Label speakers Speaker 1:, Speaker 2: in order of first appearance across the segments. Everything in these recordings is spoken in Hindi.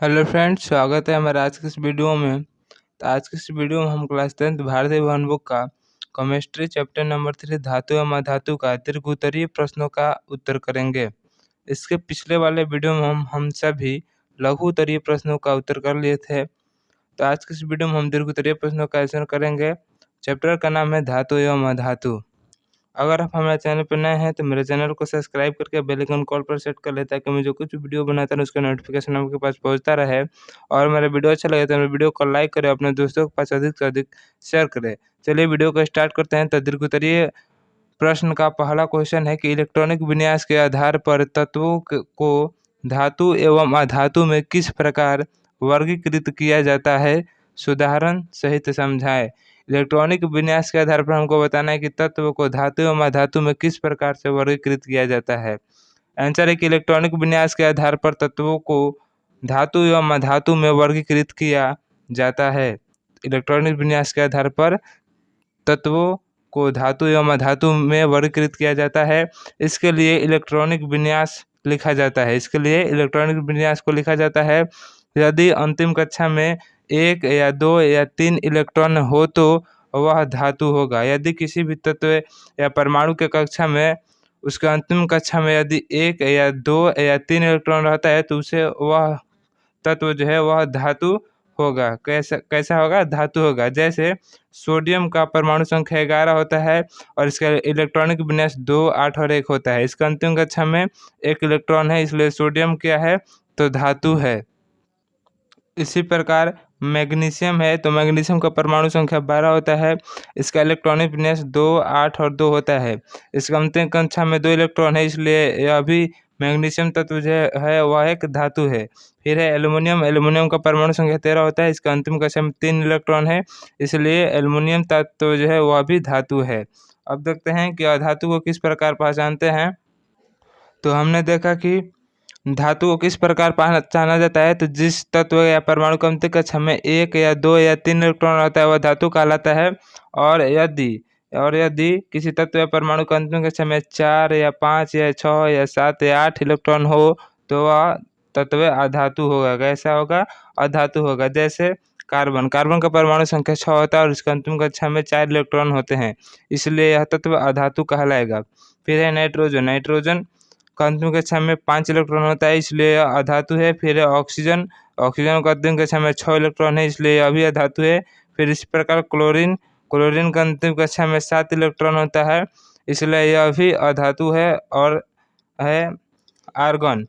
Speaker 1: हेलो फ्रेंड्स, स्वागत है हमारे आज की इस वीडियो में। तो आज की इस वीडियो में हम क्लास 10th भारतीय वन बुक का केमिस्ट्री चैप्टर नंबर 3 धातु एवं अधातु का दीर्घ-उत्तरीय प्रश्नों का उत्तर करेंगे। इसके पिछले वाले वीडियो में हम सभी लघु-उत्तरीय प्रश्नों का उत्तर कर लिए थे। तो आज की इस वीडियो में हम दीर्घ-उत्तरीय प्रश्नों का आंसर करेंगे। चैप्टर का नाम है धातु एवं अधातु। अगर आप हमारे चैनल पर नए हैं तो मेरे चैनल को सब्सक्राइब करके बेल आइकन कॉल पर सेट कर लें ताकि मैं जो कुछ वीडियो बनाता हूँ उसका नोटिफिकेशन आपके पास पहुंचता रहे। और मेरा वीडियो अच्छा लगे तो मेरे वीडियो को लाइक करें, अपने दोस्तों के पास अधिक से अधिक शेयर करें। चलिए वीडियो को स्टार्ट करते हैं। तो दीर्घोत्तरीय प्रश्न का पहला क्वेश्चन है कि इलेक्ट्रॉनिक विन्यास के आधार पर तत्वों को धातु एवं अधातु में किस प्रकार वर्गीकृत किया जाता है, उदाहरण सहित समझाएं। इलेक्ट्रॉनिक विन्यास के आधार पर हमको बताना है कि तत्व को धातु एवं अधातु में किस प्रकार से वर्गीकृत किया जाता है। आंसर है कि इलेक्ट्रॉनिक विन्यास के आधार पर तत्वों को धातु एवं अधातु में वर्गीकृत किया जाता है। इलेक्ट्रॉनिक विन्यास के आधार पर तत्वों को धातु एवं अधातु में वर्गीकृत किया जाता है। इसके लिए इलेक्ट्रॉनिक विन्यास लिखा जाता है। इसके लिए इलेक्ट्रॉनिक विन्यास को लिखा जाता है। यदि अंतिम कक्षा में 1 या 2 या 3 इलेक्ट्रॉन हो तो वह धातु होगा। यदि किसी भी तत्व या परमाणु के कक्षा में उसके अंतिम कक्षा में यदि 1 या 2 या 3 इलेक्ट्रॉन रहता है तो उसे वह तत्व जो है वह धातु होगा। कैसा होगा? धातु होगा। जैसे सोडियम का परमाणु संख्या 11 होता है और इसका इलेक्ट्रॉनिक विन्यास 2, 8 और 1 होता है। इसका अंतिम कक्षा में 1 इलेक्ट्रॉन है, इसलिए सोडियम क्या है? तो धातु है। इसी प्रकार मैग्नीशियम है, तो मैग्नीशियम का परमाणु संख्या 12 होता है। इसका इलेक्ट्रॉनिक विन्यास 2, 8 और 2 होता है। इसका अंतिम कक्षा में 2 इलेक्ट्रॉन है, इसलिए यह भी मैग्नीशियम तत्व जो है वह एक धातु है। फिर है एल्युमिनियम। एल्युमिनियम का परमाणु संख्या 13 होता है। इसका अंतिम कक्षा में 3 इलेक्ट्रॉन है, इसलिए एल्युमिनियम तत्व जो है वह भी धातु है। अब देखते हैं कि अधातु को किस प्रकार पहचानते हैं। तो हमने देखा कि धातु को किस प्रकार पहचाना जाता है। तो जिस तत्व या परमाणु के अंतिम कक्षा में 1 या 2 या 3 इलेक्ट्रॉन रहता है वह धातु कहलाता है। और यदि किसी तत्व या परमाणु के अंतिम कक्षा में 4 या 5 या 6 या 7 या 8 इलेक्ट्रॉन हो तो वह तत्व अधातु होगा। कैसा होगा? अधातु होगा। जैसे कार्बन का परमाणु संख्या 6 होता है और इसके अंतिम कक्षा में 4 इलेक्ट्रॉन होते हैं, इसलिए यह तत्व अधातु कहलाएगा। फिर है नाइट्रोजन का अंतिम कक्षा में 5 इलेक्ट्रॉन होता है, इसलिए यह अधातु है। फिर है ऑक्सीजन का अंतिम कक्षा में 6 इलेक्ट्रॉन है, इसलिए यह भी अधातु है। फिर इस प्रकार क्लोरीन का अंतिम कक्षा में 7 इलेक्ट्रॉन होता है, इसलिए यह भी अधातु है। और है आर्गन,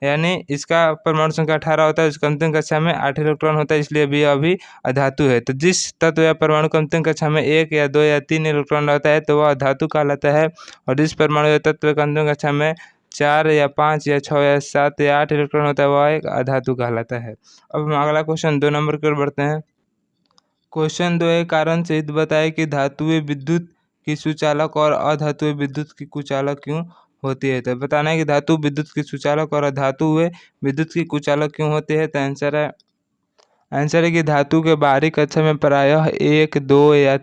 Speaker 1: यानी इसका परमाणु संख्या 18 होता है, इसका अंतिम कक्षा में 8 इलेक्ट्रॉन होता है, इसलिए भी यह भी अधातु है। तो जिस तत्व या परमाणु के अंतिम कक्षा में 1 या 2 या 3 इलेक्ट्रॉन रहता है तो वह धातु कहलाता है। और जिस परमाणु या तत्व के अंतिम कक्षा में 4 या 5 या 6 या 7 या 8 इलेक्ट्रॉन होता है वह एक अधातु कहलाता है। अब हम अगला क्वेश्चन 2 नंबर की ओर बढ़ते हैं। क्वेश्चन 2 है, कारण सहित बताए कि धातुएं विद्युत की सुचालक और अधातुएं विद्युत की कुचालक क्यों होती है। तो बताना है कि धातु विद्युत की सुचालक और अधातुएं विद्युत की कुचालक क्यों होती है। तो आंसर है कि धातु के बाहरी कक्षा में प्रायः 1, 2 या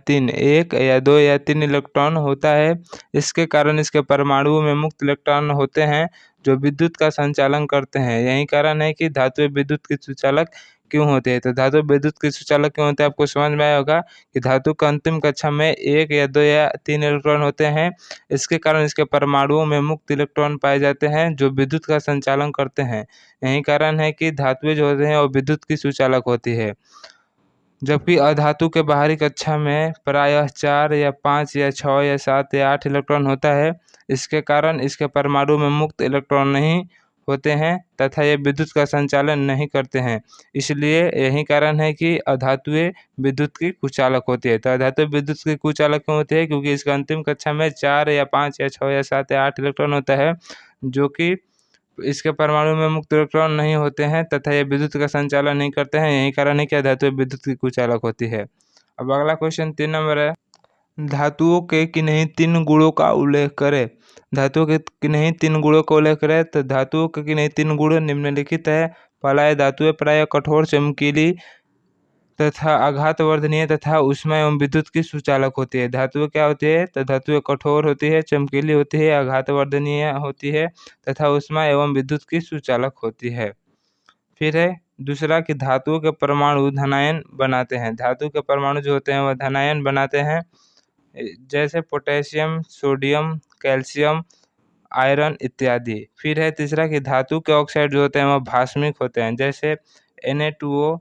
Speaker 1: 3 इलेक्ट्रॉन होता है। इसके कारण इसके परमाणुओं में मुक्त इलेक्ट्रॉन होते हैं जो विद्युत का संचालन करते हैं। यही कारण है कि धातु विद्युत की सुचालक क्यों होते हैं। तो धातु विद्युत की सुचालक क्यों होते हैं आपको समझ में आया होगा कि धातु का अंतिम कक्षा में 1 या 2 या 3 इलेक्ट्रॉन होते हैं। इसके कारण इसके परमाणुओं में मुक्त इलेक्ट्रॉन पाए जाते हैं जो विद्युत का संचालन करते हैं। यही कारण है कि धातुएं जो होते हैं वो विद्युत की सुचालक होती है। जबकि अधातु के बाहरी कक्षा में प्रायः 4 या 5 या 6 या 7 या 8 इलेक्ट्रॉन होता है। इसके कारण इसके परमाणु में मुक्त इलेक्ट्रॉन नहीं होते हैं तथा ये विद्युत का संचालन नहीं करते हैं। इसलिए यही कारण है कि अधातुएं विद्युत की कुचालक होती है। तो अधातु विद्युत की कुचालक क्यों होती है? क्योंकि इसका अंतिम कक्षा में 4 या 5 या 6 या 7 या 8 इलेक्ट्रॉन होता है जो कि इसके परमाणु में मुक्त इलेक्ट्रॉन नहीं होते हैं तथा ये विद्युत का संचालन नहीं करते हैं। यही कारण है कि धातु विद्युत की कुचालक होती है। अब अगला क्वेश्चन 3 नंबर है, धातुओं के किन्हीं 3 गुणों का उल्लेख करें। धातुओं के किन्हीं 3 गुणों का उल्लेख करें। तो धातुओं के किन्हीं 3 गुण निम्नलिखित है। पहला है धातुएं प्रायः कठोर, चमकीली तथा आघातवर्धनीय तथा ऊष्मा एवं विद्युत की सुचालक होती है। धातुएं क्या होती है? तो धातुएं कठोर होती है, चमकीली होती है, आघातवर्धनीय होती है तथा ऊष्मा एवं विद्युत की सुचालक होती है। फिर है दूसरा कि धातुओं के परमाणु धनायन बनाते हैं। धातु के परमाणु जो होते हैं वह धनायन बनाते हैं, जैसे पोटेशियम, सोडियम, कैल्शियम, आयरन इत्यादि। फिर है तीसरा कि धातु के ऑक्साइड जो होते हैं वह भास्मिक होते हैं, जैसे Na2O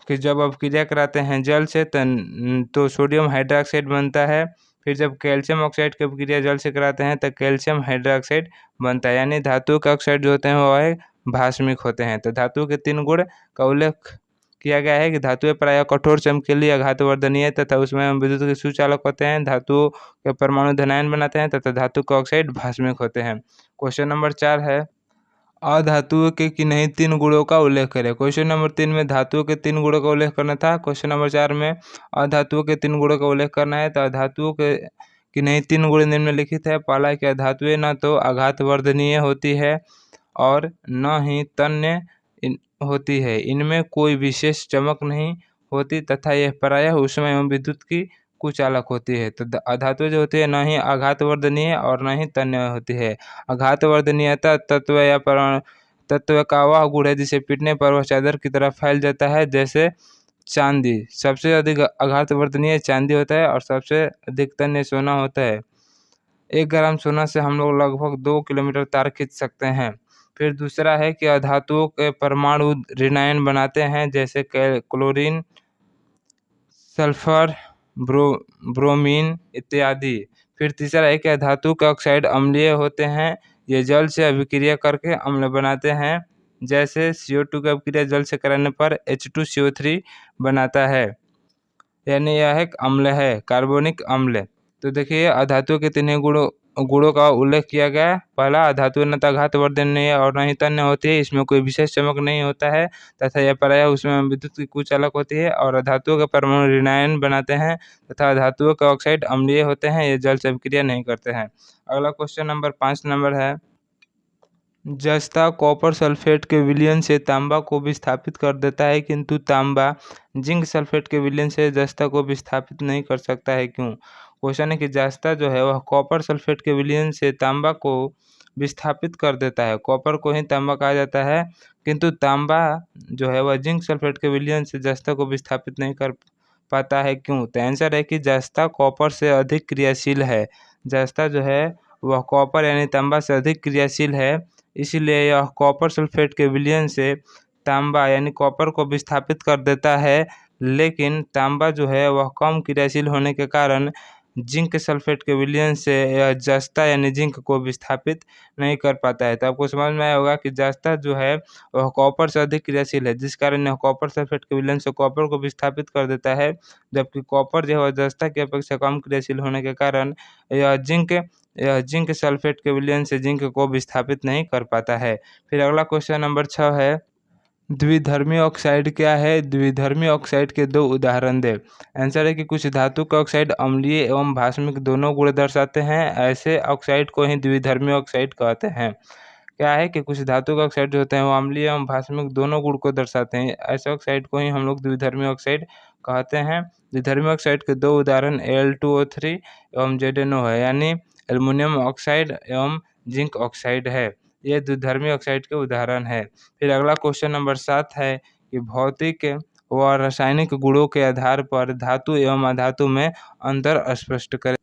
Speaker 1: कि जब अपक्रिया कराते हैं जल से तो सोडियम हाइड्रोक्साइड बनता है। फिर जब कैल्शियम ऑक्साइड की अपक्रिया जल से कराते हैं तो कैल्शियम हाइड्रोक्साइड बनता है। यानी धातु के ऑक्साइड जो होते हैं वह भास्मिक होते हैं। तो धातु के 3 गुण का उल्लेख किया गया है कि धातुएं प्रायः कठोर, चमकीली, आघातवर्धनीय तथा उसमें विद्युत के सुचालक होते हैं। धातुओं के परमाणु धनायन बनाते हैं तथा धातु के ऑक्साइड भास्मिक होते हैं। क्वेश्चन नंबर 4 है अधातुओं के किन्हीं 3 गुणों का उल्लेख करें। क्वेश्चन नंबर 3 में धातुओं के 3 गुणों का उल्लेख करना था। क्वेश्चन नंबर 4 में अधातुओं के 3 गुणों का उल्लेख करना है। तो अधातुओं के किन्हीं 3 गुण निम्नलिखित है। पहला कि अधातुएं न तो आघातवर्धनीय होती है और न ही तन्य होती है। इनमें कोई विशेष चमक नहीं होती तथा यह प्रायः ऊष्मा एवं विद्युत की कुचालक होती है। तो अधातु जो होती है न ही आघातवर्धनीय और न ही तन्य होती है। आघातवर्धनीयता तत्व या परमाणु तत्व का वह गुण है जिसे पीटने पर वह चादर की तरह फैल जाता है, जैसे चांदी। सबसे अधिक आघातवर्धनीय चांदी होता है और सबसे अधिक तन्य सोना होता है। 1 ग्राम सोना से हम लोग लगभग 2 किलोमीटर तार खींच सकते हैं। फिर दूसरा है कि अधातुओं के परमाणु ऋणायन बनाते हैं, जैसे क्लोरीन, सल्फर, ब्रोमीन इत्यादि। फिर तीसरा है कि धातु के ऑक्साइड अम्लीय होते हैं। ये जल से अभिक्रिया करके अम्ल बनाते हैं, जैसे CO2 की अभिक्रिया जल से कराने पर H2CO3 बनाता है, यानी यह एक अम्ल है, कार्बोनिक अम्ल। तो देखिए अधातु के 3 गुणों का उल्लेख किया गया। पहला, अधातु न तो आघातवर्धनीय और न ही तन्य होती है, इसमें कोई विशेष चमक नहीं होता है तथा यह प्रायः उसमें विद्युत की कुचालक होती है। और अधातुओं के परमाणु ऋणायन बनाते हैं तथा धातुओं के ऑक्साइड अम्लीय होते हैं, ये जल से अभिक्रिया नहीं करते हैं। अगला क्वेश्चन नंबर 5 नंबर है जस्ता कॉपर सल्फेट के विलयन से तांबा को विस्थापित कर देता है, किंतु तांबा जिंक सल्फेट के विलयन से जस्ता को विस्थापित नहीं कर सकता है, क्यों? क्वेश्चन है कि जस्ता जो है वह कॉपर सल्फेट के विलयन से तांबा को विस्थापित कर देता है। कॉपर को ही तांबा कहा जाता है, किंतु तांबा जो है वह जिंक सल्फेट के विलयन से जस्ता को विस्थापित नहीं कर पाता है, क्यों? तो आंसर है कि जस्ता कॉपर से अधिक क्रियाशील है। जस्ता जो है वह कॉपर यानी तांबा से अधिक क्रियाशील है, इसीलिए यह कॉपर सल्फेट के विलयन से तांबा यानी कॉपर को विस्थापित कर देता है। लेकिन तांबा जो है वह कम क्रियाशील होने के कारण जिंक सल्फेट के विलयन से यह जस्ता यानी जिंक को विस्थापित नहीं कर पाता है। तो आपको समझ में आया होगा कि जस्ता जो है वह कॉपर से अधिक क्रियाशील है, जिस कारण यह कॉपर सल्फेट के विलयन से कॉपर को विस्थापित कर देता है, जबकि कॉपर जो है जस्ता की अपेक्षा कम क्रियाशील होने के कारण यह जिंक सल्फेट के विलयन से जिंक को विस्थापित नहीं कर पाता है। फिर अगला क्वेश्चन नंबर 6 है द्विधर्मी ऑक्साइड क्या है? द्विधर्मी ऑक्साइड के 2 उदाहरण दे। आंसर है कि कुछ धातु के ऑक्साइड अम्लीय एवं भास्मिक दोनों गुण दर्शाते हैं, ऐसे ऑक्साइड को ही द्विधर्मी ऑक्साइड कहते हैं। क्या है कि कुछ धातु के ऑक्साइड जो होते हैं वो अम्लीय एवं भास्मिक दोनों गुण को दर्शाते हैं, ऐसे ऑक्साइड को ही हम लोग द्विधर्मी ऑक्साइड कहते हैं। द्विधर्मी ऑक्साइड के 2 उदाहरण Al2O3 एवं ZnO है, यानी एल्युमिनियम ऑक्साइड एवं जिंक ऑक्साइड है। ये द्विधर्मी ऑक्साइड के उदाहरण है। फिर अगला क्वेश्चन नंबर 7 है कि भौतिक व रासायनिक गुणों के आधार पर धातु एवं अधातु में अंतर स्पष्ट करें।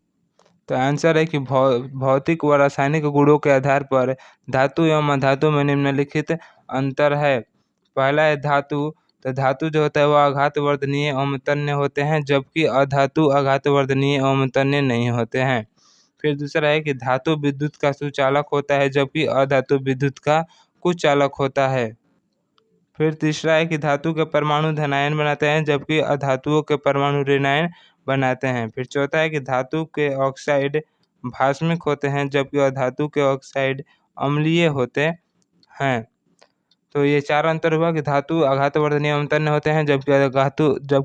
Speaker 1: तो आंसर है कि भौतिक व रासायनिक गुणों के आधार पर धातु एवं अधातु में निम्नलिखित अंतर है। पहला है धातु। तो धातु जो होता है वह आघातवर्धनीय एवं तन्य होते हैं, जबकि अधातु आघातवर्धनीय एवं तन्य नहीं होते हैं। फिर दूसरा है कि धातु विद्युत का सुचालक होता है, जबकि अधातु विद्युत का कुचालक होता है। फिर तीसरा है कि धातु के परमाणु धनायन बनाते हैं, जबकि अधातुओं के परमाणु ऋणायन बनाते हैं। फिर चौथा है कि धातु के ऑक्साइड भास्मिक होते हैं, जबकि अधातु के ऑक्साइड अम्लीय होते हैं। तो ये 4 अंतर हुआ कि धातु आघातवर्धनीय एवं तन्य होते हैं, जबकि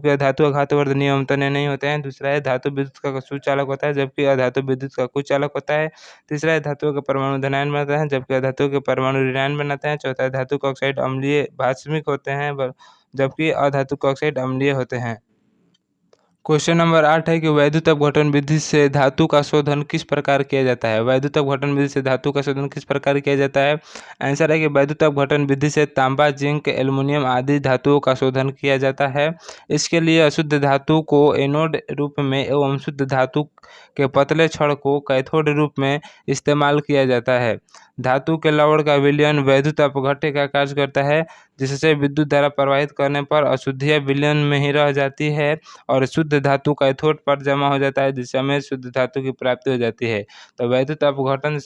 Speaker 1: अधातु आघातवर्धनीय एवं तन्य नहीं होते हैं। दूसरा है धातु विद्युत का सुचालक होता है, जबकि अधातु विद्युत का कुचालक होता है। तीसरा है धातुओं के परमाणु धनायन बनाते हैं, जबकि अधातु के परमाणु ऋणायन बनाते हैं। चौथा है धातु के ऑक्साइड अम्लीय भास्मिक होते हैं, जबकि अधातु के ऑक्साइड अम्लीय होते हैं। क्वेश्चन नंबर 8 है कि वैद्युत अपघटन विधि से धातु का शोधन किस प्रकार किया जाता है। वैद्युत अपघटन विधि से धातु का शोधन किस प्रकार किया जाता है। आंसर है कि वैद्युत अपघटन विधि से तांबा, जिंक, एल्युमिनियम आदि धातुओं का शोधन किया जाता है। इसके लिए अशुद्ध धातु को एनोड रूप में एवं शुद्ध धातु के पतले छड़ को कैथोड रूप में इस्तेमाल किया जाता है। धातु के लवण का विलयन वैद्युत अपघट्य का कार्य करता है, जिससे विद्युत धारा प्रवाहित करने पर अशुद्धियाँ विलयन में ही रह जाती है और शुद्ध धातु कैथोड पर जमा हो जाता है, जिससे हमें शुद्ध धातु की प्राप्ति हो जाती है। तो वैद्युत अपघटन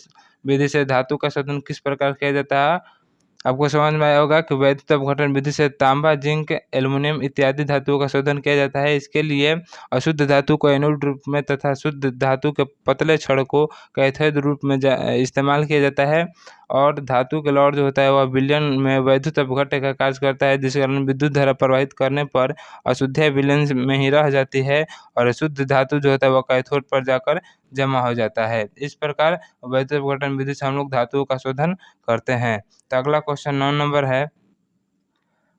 Speaker 1: विधि से धातु का शोधन किस प्रकार किया जाता है। आपको समझ में आया होगा कि वैद्युत अपघटन विधि से तांबा, जिंक, एल्युमिनियम इत्यादि धातुओं का शोधन किया जाता है। इसके लिए अशुद्ध धातु को एनोड रूप में तथा शुद्ध धातु के पतले छड़ को कैथोड रूप में इस्तेमाल किया जाता है और धातु के लौट जो होता है वह विलयन में वैद्युत अपघट्य का कार्य करता है, जिस कारण विद्युत धारा प्रवाहित करने पर अशुद्धियाँ विलयन में ही रह जाती है और शुद्ध धातु जो होता है वह कैथोड पर जाकर जमा हो जाता है। इस प्रकार वैद्युत अपघटन विधि से हम लोग धातुओं का शोधन करते हैं। तो अगला क्वेश्चन 9 नंबर है,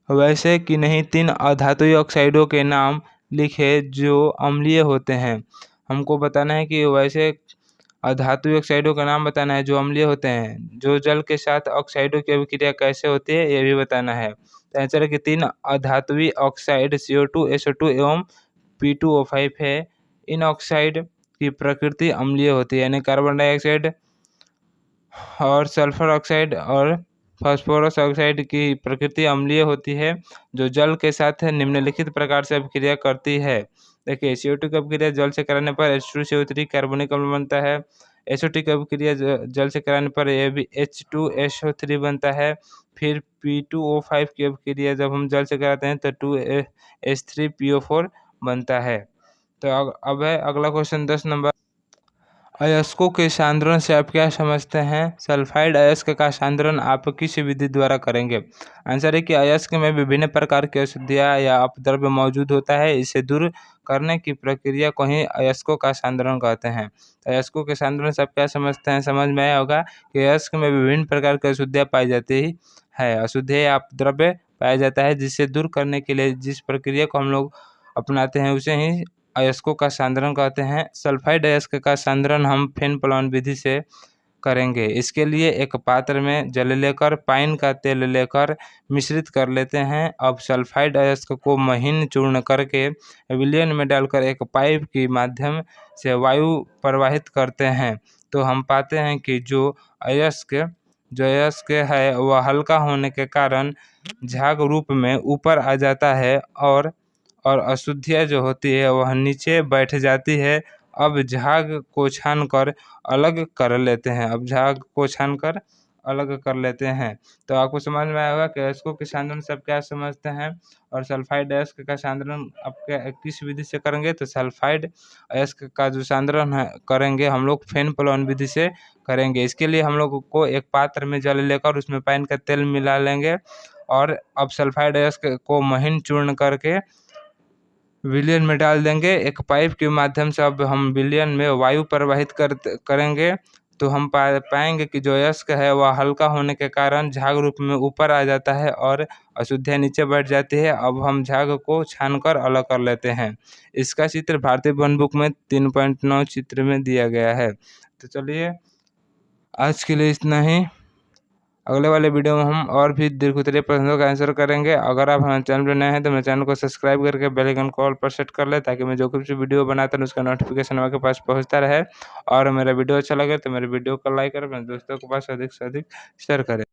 Speaker 1: वैसे कि नहीं 3 अधातुई ऑक्साइडों के नाम लिखे जो अम्लीय होते हैं। हमको बताना है कि वैसे अधातुई ऑक्साइडों का नाम बताना है जो अम्लीय होते हैं। जो जल के साथ ऑक्साइडों की अभिक्रिया कैसे होती है ये भी बताना है। तो आंसर है कि 3 अधातुई ऑक्साइड CO2, SO2 एवं P2O5 है। इन ऑक्साइड की प्रकृति अम्लीय होती है, यानी कार्बन डाइऑक्साइड और सल्फर ऑक्साइड और फास्फोरस ऑक्साइड की प्रकृति अम्लीय होती है, जो जल के साथ निम्नलिखित प्रकार से अभिक्रिया करती है। देखिए, CO2 की अभिक्रिया जल से कराने पर H2CO3 कार्बनिक अम्ल बनता है। SO2 की अभिक्रिया जल से कराने पर H2SO3 बनता है। फिर P2O5 की अभिक्रिया जब हम जल से कराते हैं तो 2H3PO4 बनता है। तो अब है अगला क्वेश्चन 10 नंबर, अयस्कों के सांद्रण से आप क्या समझते हैं। सल्फाइड अयस्क का सांद्रण आप किस विधि द्वारा करेंगे। आंसर है कि अयस्क में विभिन्न प्रकार की अशुद्धियाँ या अपद्रव्य मौजूद होता है, इसे दूर करने की प्रक्रिया को ही अयस्कों का सांद्रण कहते हैं। अयस्कों के सांद्रण से आप क्या समझते हैं, समझ में आया होगा कि अयस्क में विभिन्न प्रकार की अशुद्धियाँ पाई जाती है, अशुद्धियाँ या अपद्रव्य पाया जाता है, जिसे दूर करने के लिए जिस प्रक्रिया को हम लोग अपनाते हैं उसे ही अयस्कों का सांद्रण कहते हैं। सल्फाइड अयस्क का सांद्रण हम फेन-प्लॉन विधि से करेंगे। इसके लिए एक पात्र में जल लेकर पाइन का तेल लेकर मिश्रित कर लेते हैं। अब सल्फाइड अयस्क को महीन चूर्ण करके विलयन में डालकर एक पाइप के माध्यम से वायु प्रवाहित करते हैं, तो हम पाते हैं कि जो अयस्क है वह हल्का होने के कारण झाग रूप में ऊपर आ जाता है और अशुद्धियाँ जो होती है वह नीचे बैठ जाती है। अब झाग को छानकर अलग कर लेते हैं। तो आपको समझ में आएगा कि अयस्कों के सांद्रण से आप क्या समझते हैं और सल्फाइड अयस्क का सांद्रण आप किस विधि से करेंगे। तो सल्फाइड अयस्क का जो सांद्रण है करेंगे हम लोग फेन-प्लॉन विधि से करेंगे। इसके लिए हम लोग को एक पात्र में जल लेकर उसमें पाइन का तेल मिला लेंगे और अब सल्फाइड अयस्क को महीन चूर्ण करके विलयन में डाल देंगे। एक पाइप के माध्यम से अब हम विलयन में वायु प्रवाहित करेंगे, तो हम पाएंगे कि जो अयस्क है वह हल्का होने के कारण झाग रूप में ऊपर आ जाता है और अशुद्धियाँ नीचे बैठ जाती है। अब हम झाग को छानकर अलग कर लेते हैं। इसका चित्र भारतीय वन बुक में 3.9 चित्र में दिया गया है। तो चलिए आज के लिए इतना ही। अगले वाले वीडियो में हम और भी दीर्घोत्तरीय प्रश्नों का आंसर करेंगे। अगर आप हमारे चैनल पर नए हैं तो मेरे चैनल को सब्सक्राइब करके बेल आइकन को ऑल पर सेट कर ले, ताकि मैं जो कुछ भी वीडियो बनाता हूँ उसका नोटिफिकेशन आपके पास पहुँचता रहे। और मेरा वीडियो अच्छा लगे तो मेरे वीडियो को लाइक करें, अपने दोस्तों के पास अधिक से अधिक शेयर करें।